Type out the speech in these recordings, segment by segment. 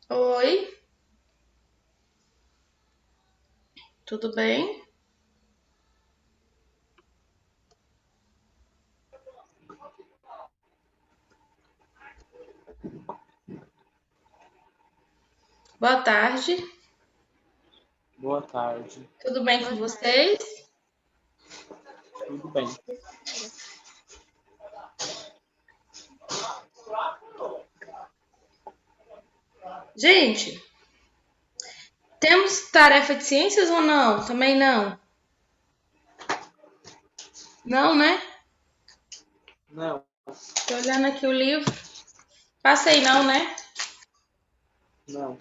Oi, tudo bem? Boa tarde, Boa tarde. tudo bem com Boa tarde. vocês? Tudo bem? Gente, temos tarefa de ciências ou não? Também não. Não, né? Não, Tô olhando aqui o livro. Passei não, né? não.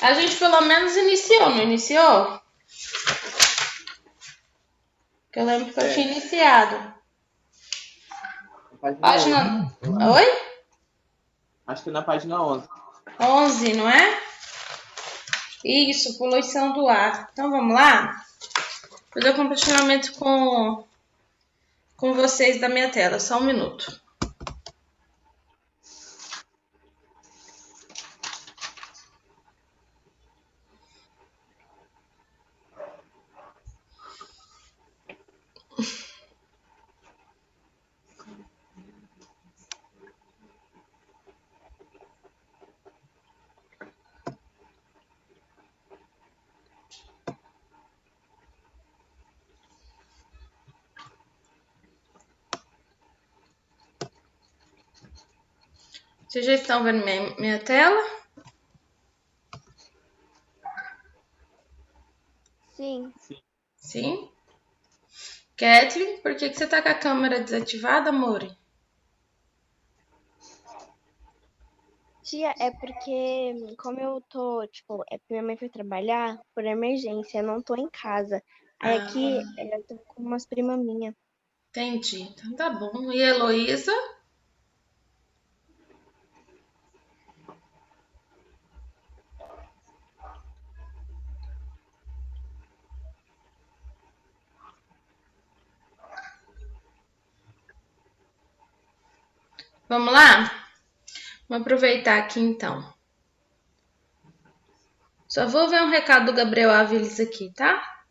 A gente pelo menos iniciou, não iniciou? Que eu lembro que eu tinha iniciado. Página 11. Página... Oi? Acho que na página 11. 11, não é? Isso, poluição do ar. Então vamos lá? Fazer o compartilhamento com vocês da minha tela. Só um minuto. Vocês já estão vendo minha tela? Sim, Sim? Kathleen, por que você tá com a câmera desativada, amor? tia, é porque como eu tô, tipo, é porque minha mãe foi trabalhar por emergência, eu não tô em casa. Aí aqui Ah, eu tô com umas primas minhas. entendi. Então tá bom. E a Heloísa? Vamos lá? Vamos aproveitar aqui então. Só vou ver um recado do Gabriel Áviles aqui, tá?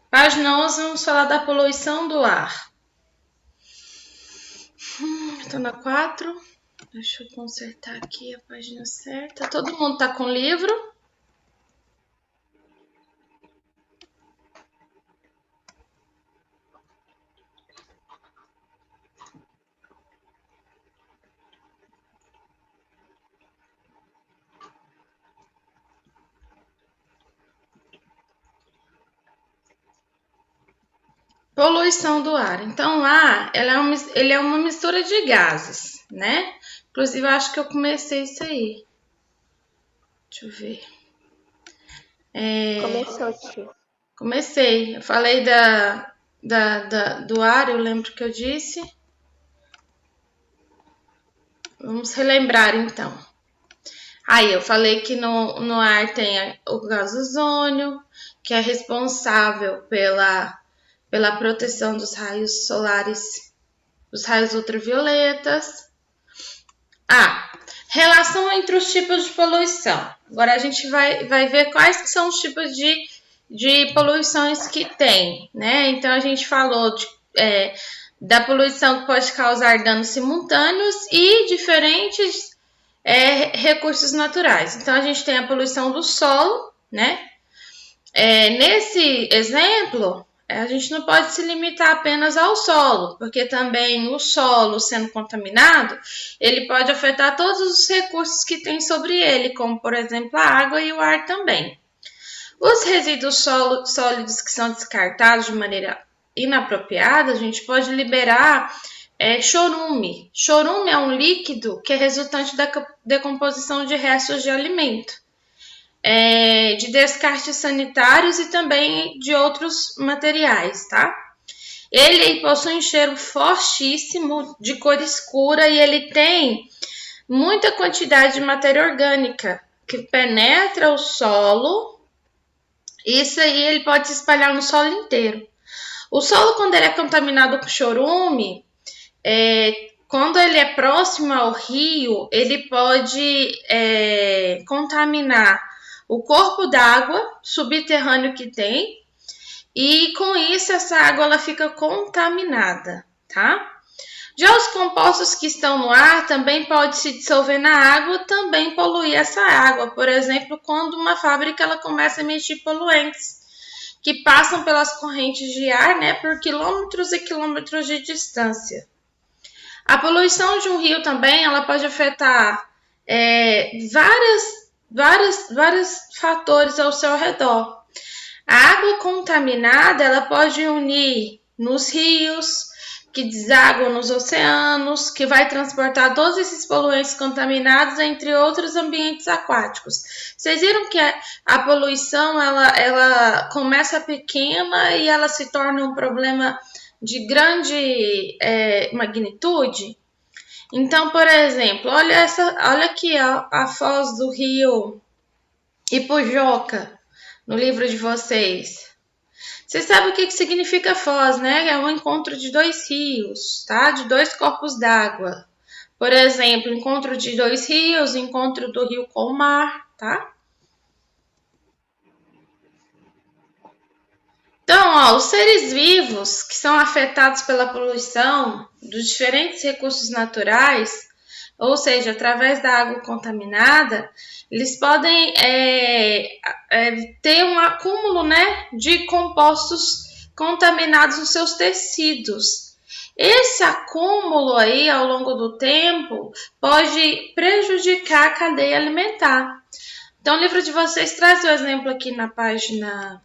Página 11, vamos falar da poluição do ar. Tô na 4. Deixa eu consertar aqui a página certa. Todo mundo tá com o livro? Poluição do ar. Então, o ar, ele é uma mistura de gases, né? Inclusive, eu acho que eu comecei isso aí. Deixa eu ver. Começou, tia. Comecei. Eu falei do ar, eu lembro que eu disse. Vamos relembrar, então. Aí, eu falei que no ar tem o gás ozônio, que é responsável pela proteção dos raios solares, dos raios ultravioletas. Relação entre os tipos de poluição. Agora a gente vai ver quais são os tipos de poluições que tem, né? Então a gente falou da poluição que pode causar danos simultâneos e diferentes recursos naturais. Então a gente tem a poluição do solo, né? Nesse exemplo, a gente não pode se limitar apenas ao solo, porque também o solo sendo contaminado, ele pode afetar todos os recursos que tem sobre ele, como por exemplo a água e o ar também. Os resíduos sólidos que são descartados de maneira inapropriada, a gente pode liberar chorume. Chorume é um líquido que é resultante da decomposição de restos de alimento. De descartes sanitários e também de outros materiais, tá? Ele possui um cheiro fortíssimo, de cor escura, e ele tem muita quantidade de matéria orgânica que penetra o solo. Isso aí ele pode se espalhar no solo inteiro. O solo, quando ele é contaminado com chorume, quando ele é próximo ao rio, ele pode contaminar o corpo d'água subterrâneo que tem, e com isso essa água ela fica contaminada, tá? Já os compostos que estão no ar também podem se dissolver na água, também poluir essa água. Por exemplo, quando uma fábrica ela começa a emitir poluentes que passam pelas correntes de ar, né, por quilômetros e quilômetros de distância. A poluição de um rio também ela pode afetar vários fatores ao seu redor. A água contaminada ela pode unir nos rios, que desaguam nos oceanos, que vai transportar todos esses poluentes contaminados, entre outros ambientes aquáticos. Vocês viram que a poluição ela começa pequena e ela se torna um problema de grande magnitude? Então, por exemplo, olha aqui a foz do rio Ipujoca, no livro de vocês. Vocês sabem o que significa foz, né? É o encontro de dois rios, tá? De dois corpos d'água. Por exemplo, encontro de dois rios, encontro do rio com o mar, tá? Então, os seres vivos que são afetados pela poluição dos diferentes recursos naturais, ou seja, através da água contaminada, eles podem ter um acúmulo, né, de compostos contaminados nos seus tecidos. Esse acúmulo aí, ao longo do tempo, pode prejudicar a cadeia alimentar. Então, o livro de vocês traz o exemplo aqui na página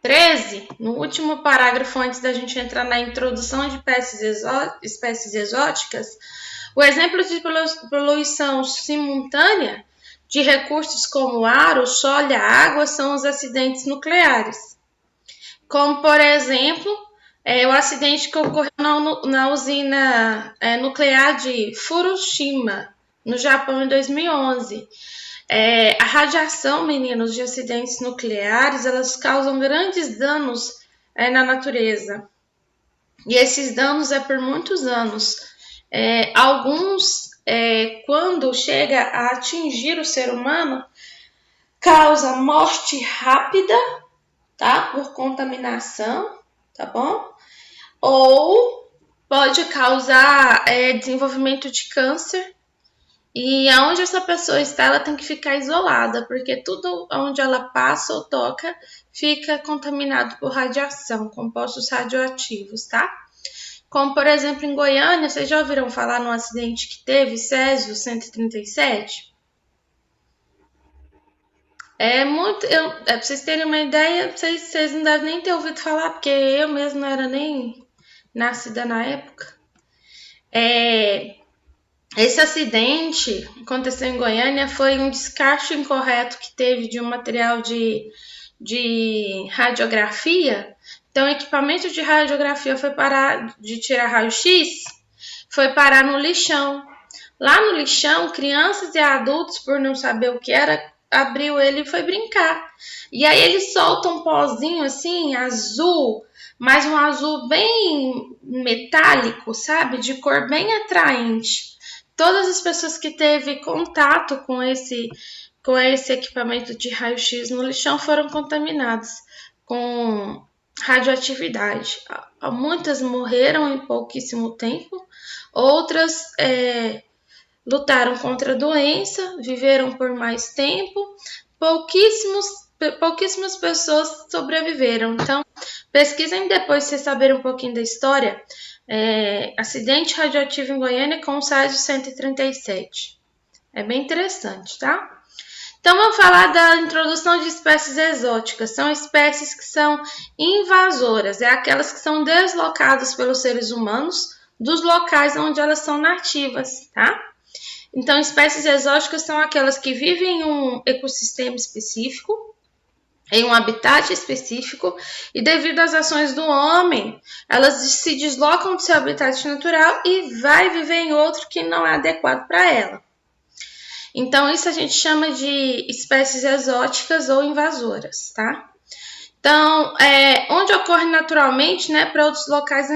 13, no último parágrafo, antes da gente entrar na introdução de espécies exóticas, o exemplo de poluição simultânea de recursos como o ar, o solo e a água são os acidentes nucleares. Como, por exemplo, o acidente que ocorreu na usina nuclear de Fukushima, no Japão, em 2011. A radiação, meninos, de acidentes nucleares, elas causam grandes danos na natureza. E esses danos por muitos anos. Alguns, quando chega a atingir o ser humano, causa morte rápida, tá? Por contaminação, tá bom? Ou pode causar desenvolvimento de câncer. E aonde essa pessoa está, ela tem que ficar isolada, porque tudo onde ela passa ou toca fica contaminado por radiação, compostos radioativos, tá? Como, por exemplo, em Goiânia, vocês já ouviram falar no acidente que teve, Césio 137? Pra vocês terem uma ideia, vocês não devem nem ter ouvido falar, porque eu mesmo não era nem nascida na época. Esse acidente aconteceu em Goiânia, foi um descarte incorreto que teve de um material de radiografia. Então, o equipamento de radiografia foi parar de tirar raio-x, foi parar no lixão. Lá no lixão, crianças e adultos, por não saber o que era, abriu ele e foi brincar. E aí eles soltam um pozinho assim, azul, mas um azul bem metálico, sabe? De cor bem atraente. Todas as pessoas que teve contato com esse equipamento de raio-x no lixão foram contaminadas com radioatividade. Muitas morreram em pouquíssimo tempo, outras lutaram contra a doença, viveram por mais tempo, pouquíssimas pessoas sobreviveram. Então, pesquisem depois, se vocês saberem um pouquinho da história. Acidente radioativo em Goiânia com o Césio 137. É bem interessante, tá? Então, vamos falar da introdução de espécies exóticas. São espécies que são invasoras, aquelas que são deslocadas pelos seres humanos dos locais onde elas são nativas, tá? Então, espécies exóticas são aquelas que vivem em um ecossistema específico, em um habitat específico, e devido às ações do homem, elas se deslocam do seu habitat natural e vai viver em outro que não é adequado para ela. Então, isso a gente chama de espécies exóticas ou invasoras, tá? Então, onde ocorre naturalmente, né, para outros locais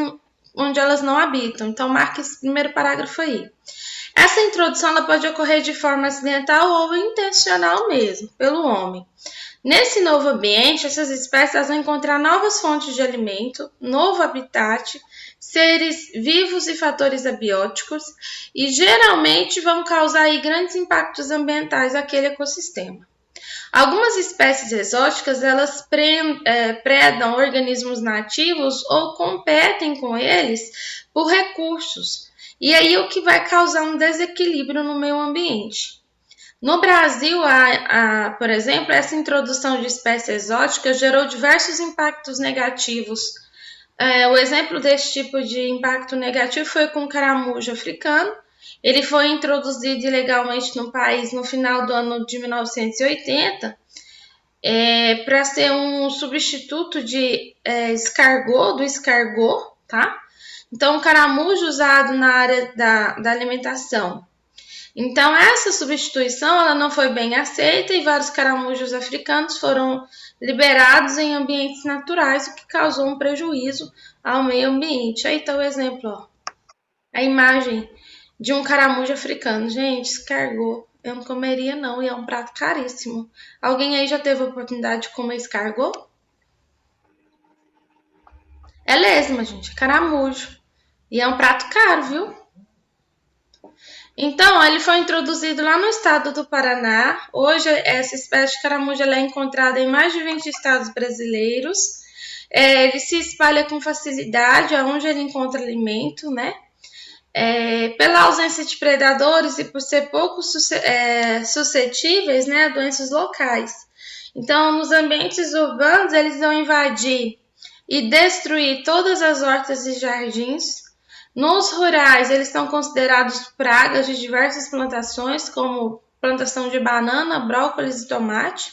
onde elas não habitam. Então, marque esse primeiro parágrafo aí. Essa introdução ela pode ocorrer de forma acidental ou intencional mesmo, pelo homem. Nesse novo ambiente, essas espécies vão encontrar novas fontes de alimento, novo habitat, seres vivos e fatores abióticos, e geralmente vão causar aí grandes impactos ambientais àquele ecossistema. Algumas espécies exóticas, elas predam organismos nativos ou competem com eles por recursos. E aí o que vai causar um desequilíbrio no meio ambiente. No Brasil, por exemplo, essa introdução de espécies exóticas gerou diversos impactos negativos. O exemplo desse tipo de impacto negativo foi com o caramujo africano. Ele foi introduzido ilegalmente no país no final do ano de 1980 para ser um substituto de do escargot, tá? Então, o caramujo usado na área da alimentação. Então, essa substituição ela não foi bem aceita e vários caramujos africanos foram liberados em ambientes naturais, o que causou um prejuízo ao meio ambiente. Aí está o exemplo, ó. A imagem de um caramujo africano. Gente, escargot. Eu não comeria não, e é um prato caríssimo. Alguém aí já teve a oportunidade de comer escargot? É lesma, gente, caramujo. E é um prato caro, viu? Então, ele foi introduzido lá no estado do Paraná. Hoje, essa espécie de caramujo é encontrada em mais de 20 estados brasileiros. Ele se espalha com facilidade aonde ele encontra alimento, né? Pela ausência de predadores e por ser pouco suscetíveis, né, a doenças locais. Então, nos ambientes urbanos, eles vão invadir e destruir todas as hortas e jardins. Nos rurais, eles são considerados pragas de diversas plantações, como plantação de banana, brócolis e tomate.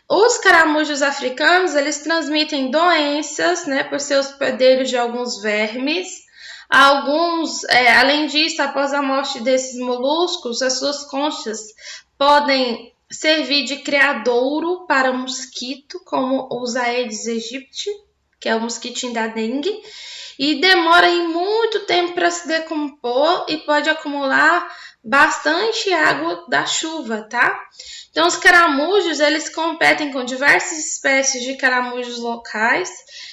Os caramujos africanos, eles transmitem doenças, né, por ser hospedeiros de alguns vermes. Além disso, após a morte desses moluscos, as suas conchas podem servir de criadouro para mosquito, como os Aedes aegypti, que é o mosquitinho da dengue, e demora muito tempo para se decompor e pode acumular bastante água da chuva, tá? Então, os caramujos, eles competem com diversas espécies de caramujos locais,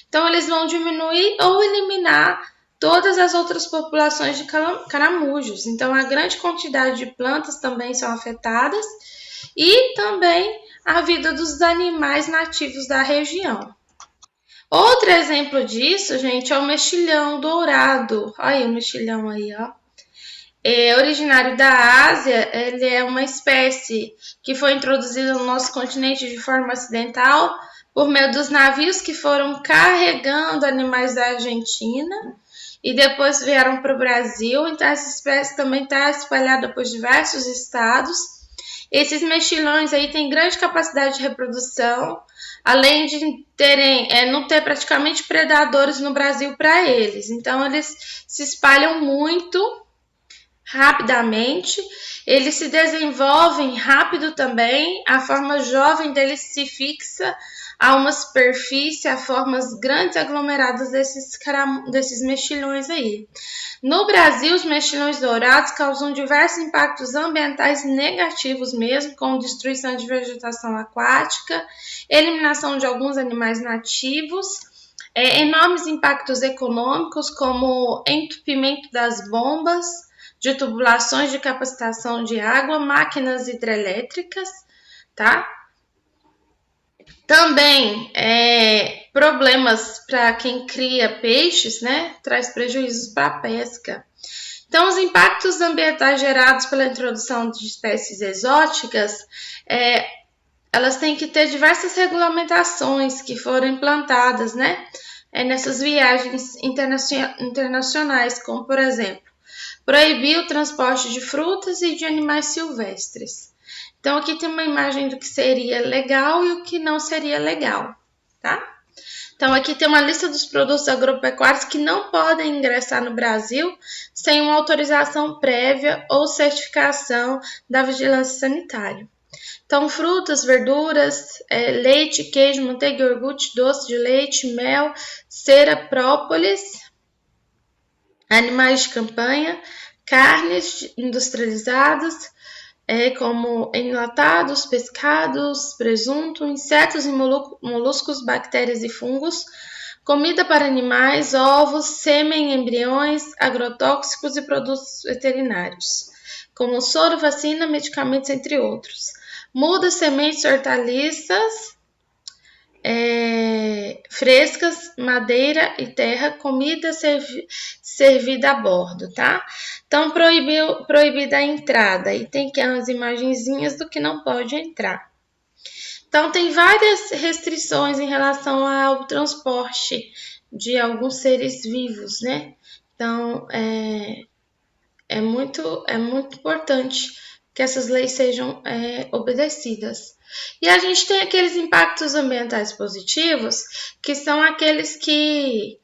então eles vão diminuir ou eliminar todas as outras populações de caramujos. Então, a grande quantidade de plantas também são afetadas e também a vida dos animais nativos da região. Outro exemplo disso, gente, é o mexilhão dourado. Olha aí o mexilhão aí, ó. Originário da Ásia, ele é uma espécie que foi introduzida no nosso continente de forma acidental por meio dos navios que foram carregando animais da Argentina e depois vieram para o Brasil. Então, essa espécie também está espalhada por diversos estados. Esses mexilhões aí têm grande capacidade de reprodução, além de não ter praticamente predadores no Brasil para eles. Então, eles se espalham muito rapidamente, eles se desenvolvem rápido também, a forma jovem deles se fixa a uma superfície, a formas grandes aglomeradas desses mexilhões aí. No Brasil, os mexilhões dourados causam diversos impactos ambientais negativos mesmo, como destruição de vegetação aquática, eliminação de alguns animais nativos, enormes impactos econômicos, como entupimento das bombas, de tubulações de captação de água, máquinas hidrelétricas, tá? Também problemas para quem cria peixes, né? Traz prejuízos para a pesca. Então, os impactos ambientais gerados pela introdução de espécies exóticas, elas têm que ter diversas regulamentações que foram implantadas, né? Nessas viagens internacionais, como, por exemplo, proibir o transporte de frutas e de animais silvestres. Então, aqui tem uma imagem do que seria legal e o que não seria legal, tá? Então, aqui tem uma lista dos produtos agropecuários que não podem ingressar no Brasil sem uma autorização prévia ou certificação da vigilância sanitária. Então, frutas, verduras, leite, queijo, manteiga, iogurte, doce de leite, mel, cera, própolis, animais de campanha, carnes industrializadas, como enlatados, pescados, presunto, insetos e moluscos, bactérias e fungos, comida para animais, ovos, sêmen, embriões, agrotóxicos e produtos veterinários, como soro, vacina, medicamentos, entre outros. Mudas, sementes, hortaliças, frescas, madeira e terra, comida servida a bordo, tá? Então, proibida a entrada. E tem aqui umas imagenzinhas do que não pode entrar. Então, tem várias restrições em relação ao transporte de alguns seres vivos, né? Então, é muito importante que essas leis sejam obedecidas. E a gente tem aqueles impactos ambientais positivos, que são aqueles que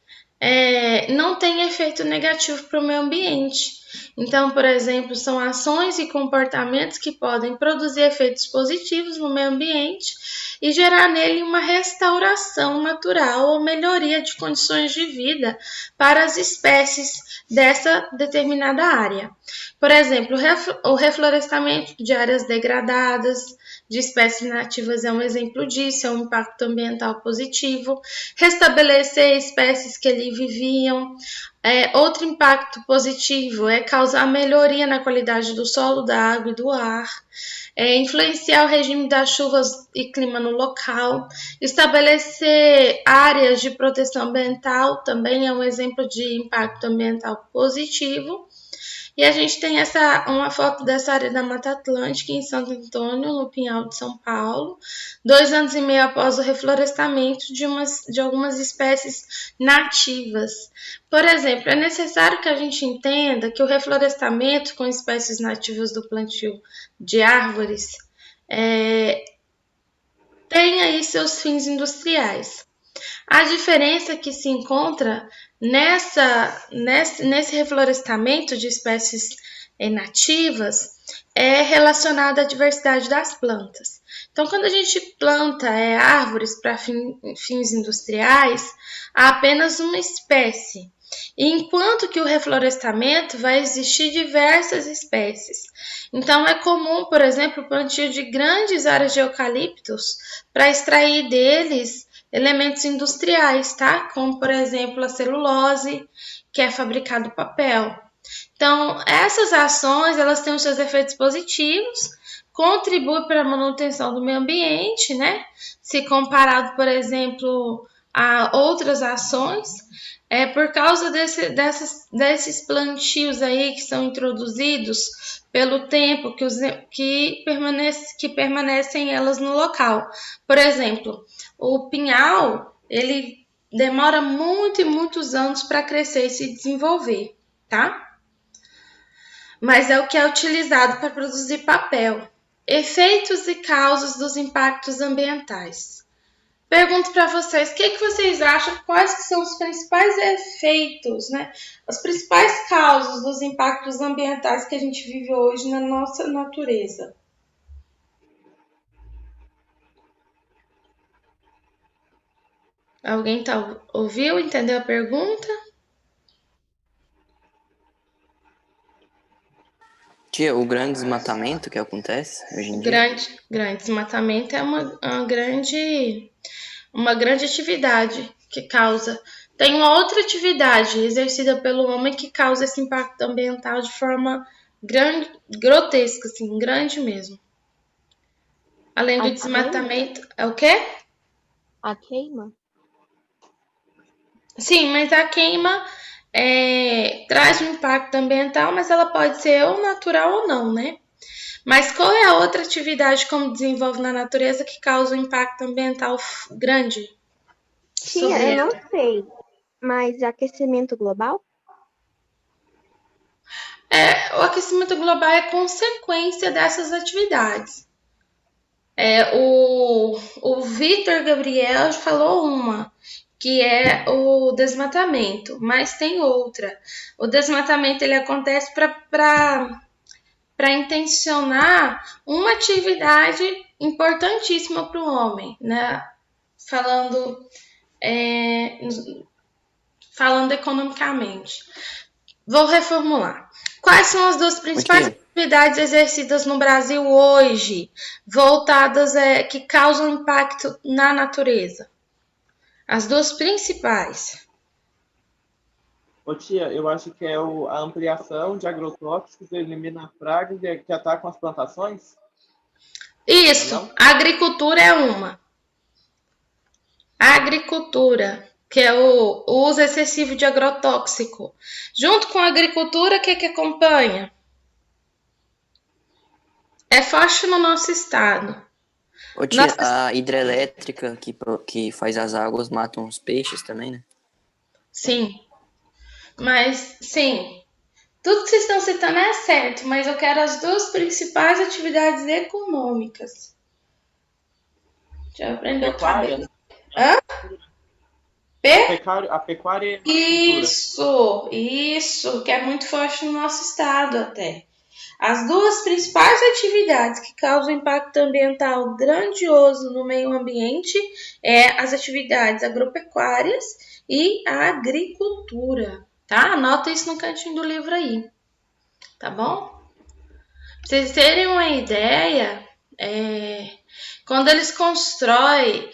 não têm efeito negativo para o meio ambiente. Então, por exemplo, são ações e comportamentos que podem produzir efeitos positivos no meio ambiente e gerar nele uma restauração natural ou melhoria de condições de vida para as espécies dessa determinada área. Por exemplo, o reflorestamento de áreas degradadas, de espécies nativas é um exemplo disso, é um impacto ambiental positivo. Restabelecer espécies que ali viviam. Outro impacto positivo é causar melhoria na qualidade do solo, da água e do ar. Influenciar o regime das chuvas e clima no local. Estabelecer áreas de proteção ambiental também é um exemplo de impacto ambiental positivo. E a gente tem uma foto dessa área da Mata Atlântica em Santo Antônio, no Pinhal de São Paulo, 2 anos e meio após o reflorestamento de algumas espécies nativas. Por exemplo, é necessário que a gente entenda que o reflorestamento com espécies nativas do plantio de árvores tem aí seus fins industriais. A diferença que se encontra nesse reflorestamento de espécies nativas é relacionada à diversidade das plantas. Então, quando a gente planta árvores para fins industriais, há apenas uma espécie, enquanto que o reflorestamento vai existir diversas espécies. Então, é comum, por exemplo, o plantio de grandes áreas de eucaliptos para extrair deles elementos industriais, tá? Como, por exemplo, a celulose, que é fabricado papel. Então, essas ações, elas têm os seus efeitos positivos, contribuem para a manutenção do meio ambiente, né? Se comparado, por exemplo, a outras ações, por causa desses plantios aí que são introduzidos pelo tempo que permanecem elas no local. Por exemplo, o pinhal, ele demora muitos anos para crescer e se desenvolver, tá? Mas é o que é utilizado para produzir papel. Efeitos e causas dos impactos ambientais. Pergunto para vocês, o que vocês acham, quais que são os principais efeitos, né? As principais causas dos impactos ambientais que a gente vive hoje na nossa natureza? Alguém ouviu, entendeu a pergunta? Tia, o grande desmatamento que acontece hoje em dia? Grande desmatamento é uma grande atividade que causa. Tem uma outra atividade exercida pelo homem que causa esse impacto ambiental de forma grotesca, assim, grande mesmo. Além do desmatamento, é o quê? A queima? Sim, mas a queima traz um impacto ambiental, mas ela pode ser ou natural ou não, né? Mas qual é a outra atividade como desenvolve na natureza que causa um impacto ambiental grande? Tia, eu não sei, mas aquecimento global? O aquecimento global é consequência dessas atividades. O Vitor Gabriel falou uma, que é o desmatamento, mas tem outra. O desmatamento ele acontece para intencionar uma atividade importantíssima para o homem, né? Falando economicamente. Vou reformular. Quais são as duas principais atividades exercidas no Brasil hoje, voltadas que causam impacto na natureza? As duas principais. Ô tia, eu acho que é a ampliação de agrotóxicos, eliminar pragas que atacam as plantações. Isso, a agricultura é uma. A agricultura, que é o uso excessivo de agrotóxico. Junto com a agricultura, o que acompanha? É forte no nosso estado. Ô tia, a hidrelétrica que faz as águas matam os peixes também, né? Sim. Mas, sim, tudo que vocês estão citando é certo, mas eu quero as duas principais atividades econômicas. Já aprendeu o cabelo? Hã? A pecuária Isso, que é muito forte no nosso estado até. As duas principais atividades que causam impacto ambiental grandioso no meio ambiente é as atividades agropecuárias e a agricultura, tá? Anota isso no cantinho do livro aí, tá bom? Pra vocês terem uma ideia, quando eles constroem,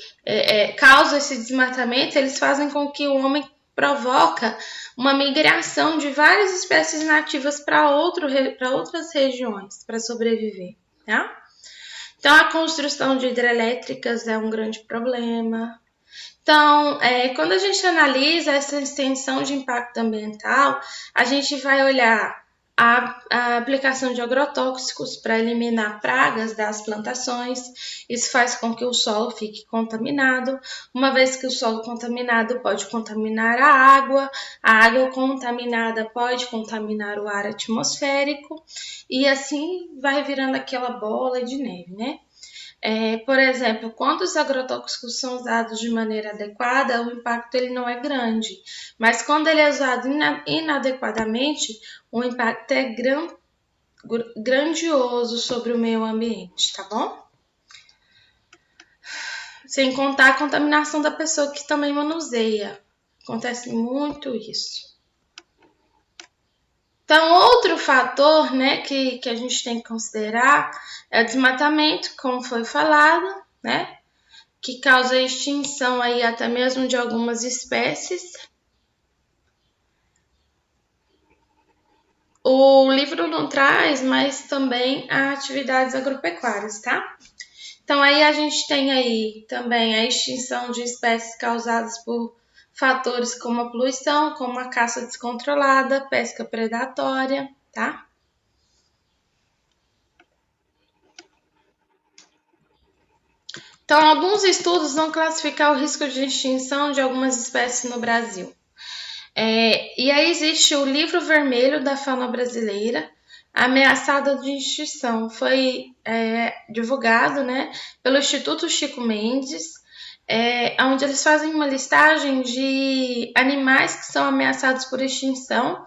causam esse desmatamento, eles fazem com que o homem provoca uma migração de várias espécies nativas para outras regiões para sobreviver, tá? Então, a construção de hidrelétricas é um grande problema. Então, quando a gente analisa essa extensão de impacto ambiental, a gente vai olhar a aplicação de agrotóxicos para eliminar pragas das plantações. Isso faz com que o solo fique contaminado. Uma vez que o solo contaminado pode contaminar a água contaminada pode contaminar o ar atmosférico, e assim vai virando aquela bola de neve, né? Por exemplo, quando os agrotóxicos são usados de maneira adequada, o impacto ele não é grande. Mas quando ele é usado inadequadamente, o impacto é grandioso sobre o meio ambiente, tá bom? Sem contar a contaminação da pessoa que também manuseia. Acontece muito isso. Então, outro fator, né, que a gente tem que considerar é o desmatamento, como foi falado, né, que causa a extinção aí até mesmo de algumas espécies. O livro não traz, mas também as atividades agropecuárias, tá? Então, aí a gente tem aí também a extinção de espécies causadas por fatores como a poluição, como a caça descontrolada, pesca predatória, tá? Então, alguns estudos vão classificar o risco de extinção de algumas espécies no Brasil. E aí existe o livro vermelho da fauna brasileira, ameaçada de extinção. Foi divulgado, né, pelo Instituto Chico Mendes, onde eles fazem uma listagem de animais que são ameaçados por extinção.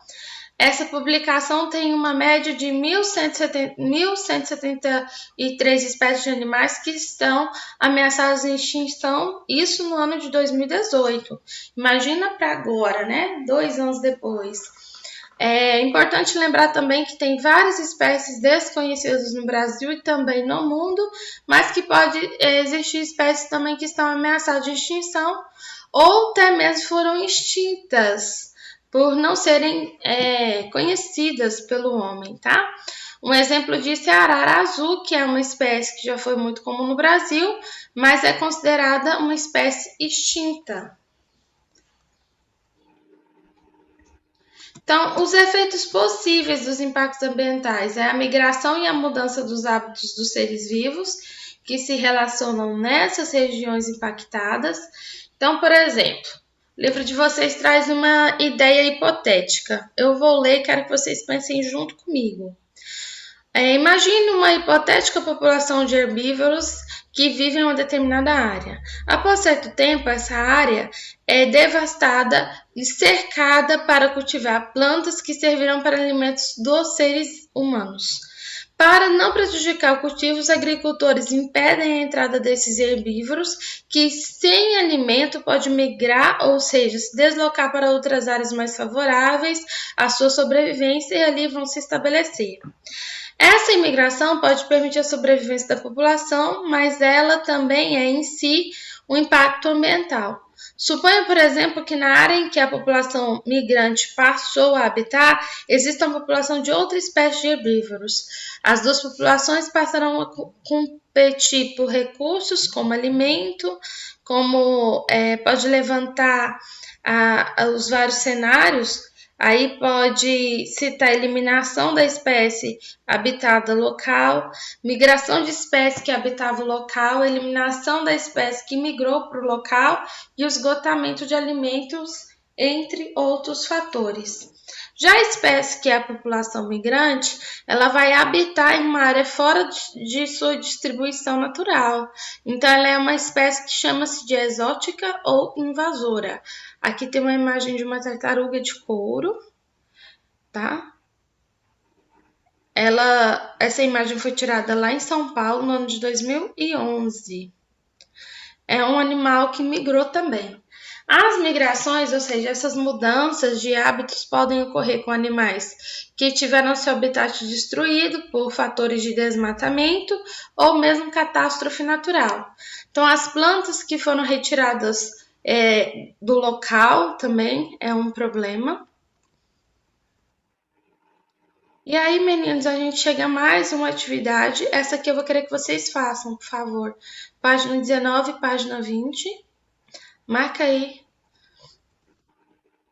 Essa publicação tem uma média de 1.173 espécies de animais que estão ameaçadas de extinção, isso no ano de 2018. Imagina para agora, né? 2 anos depois. É importante lembrar também que tem várias espécies desconhecidas no Brasil e também no mundo, mas que pode existir espécies também que estão ameaçadas de extinção ou até mesmo foram extintas por não serem conhecidas pelo homem, tá? Um exemplo disso é a arara azul, que é uma espécie que já foi muito comum no Brasil, mas é considerada uma espécie extinta. Então, os efeitos possíveis dos impactos ambientais é a migração e a mudança dos hábitos dos seres vivos que se relacionam nessas regiões impactadas. Então, por exemplo, o livro de vocês traz uma ideia hipotética. Eu vou ler e quero que vocês pensem junto comigo. Imagine uma hipotética população de herbívoros que vivem em uma determinada área. Após certo tempo, essa área é devastada e cercada para cultivar plantas que servirão para alimentos dos seres humanos. Para não prejudicar o cultivo, os agricultores impedem a entrada desses herbívoros que, sem alimento, podem migrar, ou seja, se deslocar para outras áreas mais favoráveis à sua sobrevivência e ali vão se estabelecer. Essa imigração pode permitir a sobrevivência da população, mas ela também é em si um impacto ambiental. Suponha, por exemplo, que na área em que a população migrante passou a habitar, exista uma população de outra espécie de herbívoros. As duas populações passarão a competir por recursos como alimento, como pode levantar os vários cenários. Aí pode citar a eliminação da espécie habitada local, migração de espécie que habitava o local, eliminação da espécie que migrou para o local e o esgotamento de alimentos, entre outros fatores. Já a espécie que é a população migrante, ela vai habitar em uma área fora de sua distribuição natural. Então, ela é uma espécie que chama-se de exótica ou invasora. Aqui tem uma imagem de uma tartaruga de couro, tá? Essa imagem foi tirada lá em São Paulo no ano de 2011. É um animal que migrou também. As migrações, ou seja, essas mudanças de hábitos podem ocorrer com animais que tiveram seu habitat destruído por fatores de desmatamento ou mesmo catástrofe natural. Então, as plantas que foram retiradas do local também é um problema. E aí, meninos, a gente chega a mais uma atividade. Essa aqui eu vou querer que vocês façam, por favor. Página 19, página 20. Marca aí.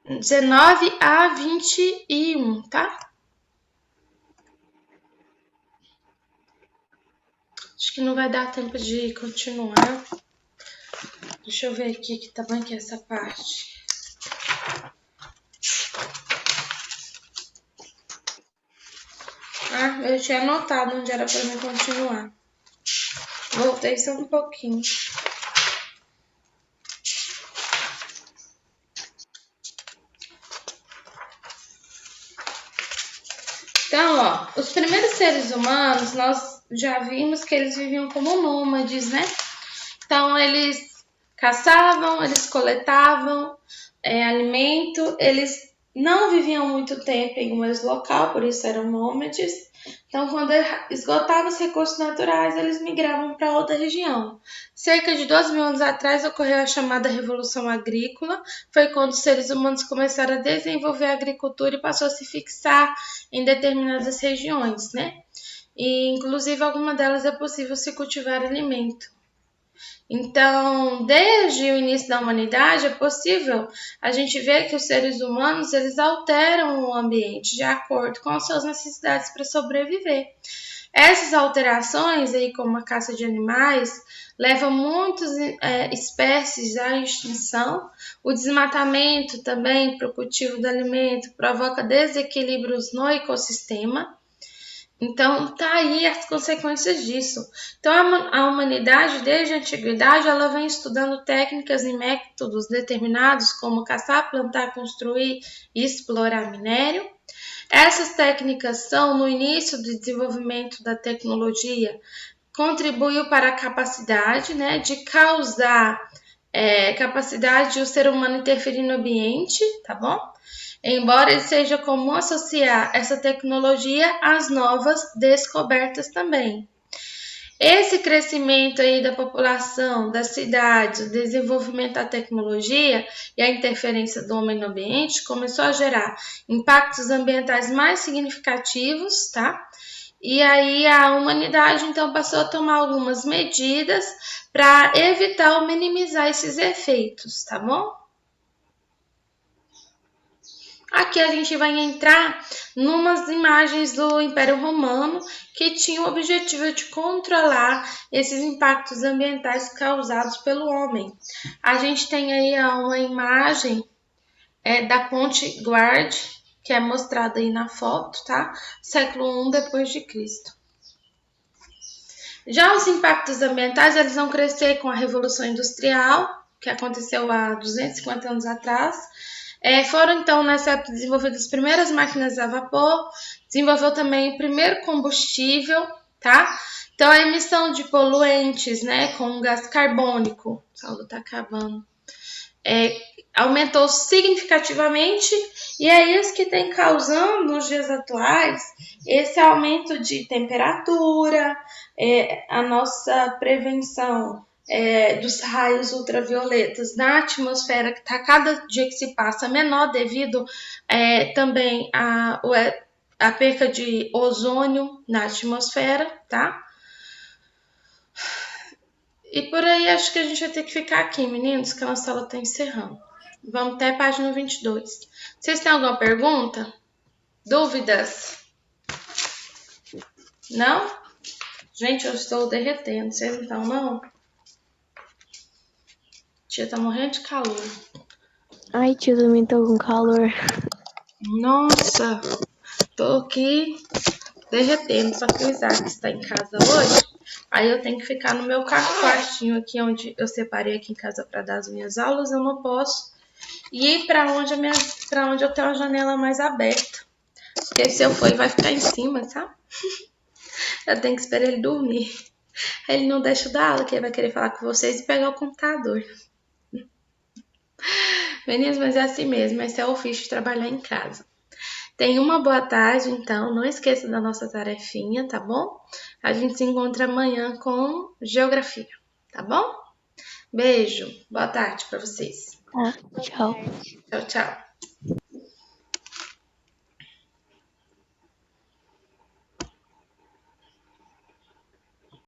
19 a 21, tá? Acho que não vai dar tempo de continuar. Deixa eu ver aqui que tamanho que é essa parte. Eu tinha anotado onde era para mim continuar. Voltei só um pouquinho. Então, ó, os primeiros seres humanos, nós já vimos que eles viviam como nômades, né? Então, eles caçavam, eles coletavam alimento, eles não viviam muito tempo em um mesmo local, por isso eram nômades. Então, quando esgotavam os recursos naturais, eles migravam para outra região. Cerca de 12 mil anos atrás ocorreu a chamada Revolução Agrícola. Foi quando os seres humanos começaram a desenvolver a agricultura e passou a se fixar em determinadas regiões, né? E, inclusive, alguma delas é possível se cultivar alimento. Então, desde o início da humanidade, é possível a gente ver que os seres humanos eles alteram o ambiente de acordo com as suas necessidades para sobreviver. Essas alterações, aí, como a caça de animais, levam muitas espécies à extinção. O desmatamento também para o cultivo do alimento provoca desequilíbrios no ecossistema. Então, tá aí as consequências disso. Então, a humanidade, desde a antiguidade, ela vem estudando técnicas e métodos determinados, como caçar, plantar, construir e explorar minério. Essas técnicas são, no início do desenvolvimento da tecnologia, contribuiu para a capacidade, né, de causar capacidade de o ser humano interferir no ambiente, tá bom? Embora seja comum associar essa tecnologia às novas descobertas também. Esse crescimento aí da população, das cidades, o desenvolvimento da tecnologia e a interferência do homem no ambiente começou a gerar impactos ambientais mais significativos, tá? E aí a humanidade então passou a tomar algumas medidas para evitar ou minimizar esses efeitos, tá bom? Aqui a gente vai entrar numas imagens do Império Romano que tinham o objetivo de controlar esses impactos ambientais causados pelo homem. A gente tem aí uma imagem da Ponte Guard, que é mostrada aí na foto, tá? Século I depois de Cristo. Já os impactos ambientais, eles vão crescer com a Revolução Industrial, que aconteceu há 250 anos atrás. Foram, então, nessa época desenvolvidas as primeiras máquinas a vapor, desenvolveu também o primeiro combustível, tá? Então, a emissão de poluentes, né, com gás carbônico, o saldo tá acabando, aumentou significativamente, e é isso que tem causando, nos dias atuais, esse aumento de temperatura, a nossa prevenção dos raios ultravioletas na atmosfera, que está cada dia que se passa menor, devido também a perca de ozônio na atmosfera, tá? E por aí acho que a gente vai ter que ficar aqui, meninos, que a nossa aula está encerrando. Vamos até a página 22. Vocês têm alguma pergunta? Dúvidas? Não? Gente, eu estou derretendo. Vocês não estão, não? Tia tá morrendo de calor. Ai, tia, eu também tô com calor. Nossa, tô aqui derretendo. Só que o Isaac está em casa hoje. Aí eu tenho que ficar no meu quartinho aqui, onde eu separei aqui em casa para dar as minhas aulas. Eu não posso ir para onde eu tenho a janela mais aberta. Porque se eu for, ele vai ficar em cima, sabe? Eu tenho que esperar ele dormir. Aí ele não deixa eu dar aula, que ele vai querer falar com vocês e pegar o computador. Meninas, mas é assim mesmo. Esse é o ofício de trabalhar em casa. Tenha uma boa tarde, então. Não esqueça da nossa tarefinha, tá bom? A gente se encontra amanhã com geografia, tá bom? Beijo. Boa tarde para vocês. Tá, tchau. Tchau, tchau.